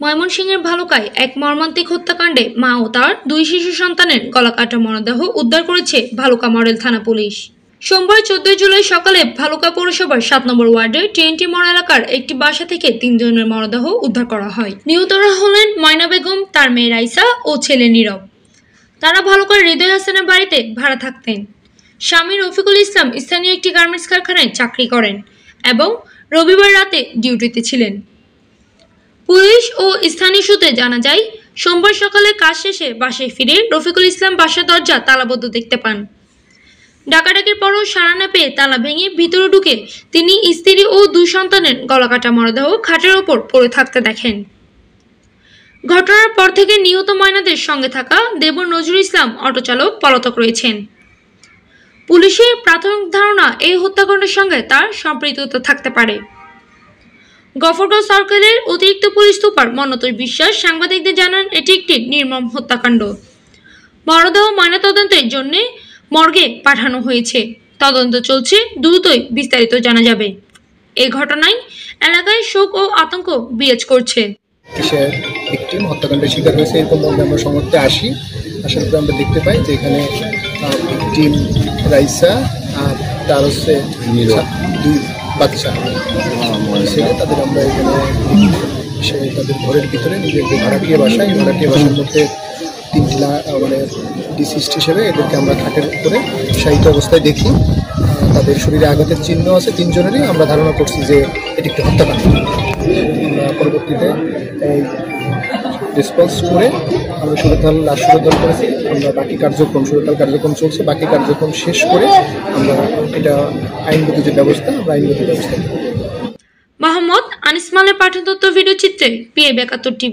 ময়মনসিংহের ভালুকায় এক মর্মান্তিক হত্যাকাণ্ডে মা ও তার দুই শিশু সন্তানের গলাকাটা মরদেহ উদ্ধার করেছে ভালুকা মডেল থানা পুলিশ। সোমবার 14 জুলাই সকালে ভালুকা পৌরসভার 7 নম্বর ওয়ার্ডের টিএনটি মোড় এলাকার একটি বাসা থেকে 3 জনের মরদেহ উদ্ধার করা হয়। নিহতরা হলেন ময়না বেগম, তার মেয়ে রাইসা ও ছেলে নীরব। তারা ভালুকার হৃদয় হাসানের বাড়িতে ভাড়া থাকতেন। স্বামী রফিকুল ইসলাম স্থানীয় একটি গার্মেন্টস কারখানায় চাকরি করেন এবং রবিবার রাতে ডিউটিতে ছিলেন। পুলিশ ও স্থানীয় সূত্রে জানা যায়, সোমবার সকালে কাজ শেষে বাসায় ফিরে রফিকুল ইসলাম বাসার দরজা তালাবদ্ধ দেখতে পান। ডাকাডাকির পরও সাড়া না পেয়ে তালা ভেঙে ভিতরে ঢুকে তিনি স্ত্রী ও 2 সন্তানের গলাকাটা মরদেহ খাটের ওপর পড়ে থাকতে দেখেন। ঘটনার পর থেকে নিহত ময়নাদের সঙ্গে থাকা দেবর নজরুল ইসলাম অটো চালক পলাতক রয়েছেন। পুলিশের প্রাথমিক ধারণা এই হত্যাকাণ্ডের সঙ্গে তার সম্পৃক্ততা থাকতে পারে। গফরগাঁও সার্কেলের অতিরিক্ত পুলিশ সুপার মনতোষ বিশ্বাস সাংবাদিকদের জানান, এটি একটি নির্মম হত্যাকাণ্ড। মরদেহ ময়নাতদন্তের জন্য মর্গে পাঠানো হয়েছে। তদন্ত চলছে, দ্রুতই বিস্তারিত জানা যাবে। এই ঘটনায় এলাকায় শোক ও আতঙ্ক বিরাজ করছে। একটি হত্যাকাণ্ডের শিকার হয়েছে এরকম বলতে আমরা সমর্থে আসি। আসার পরে আমরা দেখতে পাই যে এখানে একটি রাইসা আর তার হচ্ছে 2 বাচ্চা ছেলে, তাদের আমরা এখানে তাদের ঘরের ভিতরে নিজেদের ভাড়াটিয়া বাসায় মধ্যে 3 মানে ডিসিস্ট হিসেবে এদেরকে আমরা খাটের উপরে শায়িত অবস্থায় দেখি। তাদের শরীরে আঘাতের চিহ্ন আছে 3 জনেরই। আমরা ধারণা করছি যে এটি একটি হত্যাকাণ্ড। আমরা পরবর্তীতে এই রেসপন্স করে আমরা লাশ সুরতহাল করেছি। আমরা বাকি সুরতহাল কার্যক্রম চলছে। বাকি কার্যক্রম শেষ করে আমরা এটা আইনগত যে ব্যবস্থা আইনগত ব্যবস্থা। মোহাম্মদ আনিস মালের পাঠ্যতত্ত্ব ভিডিও চিত্রে PA 72 টিভি।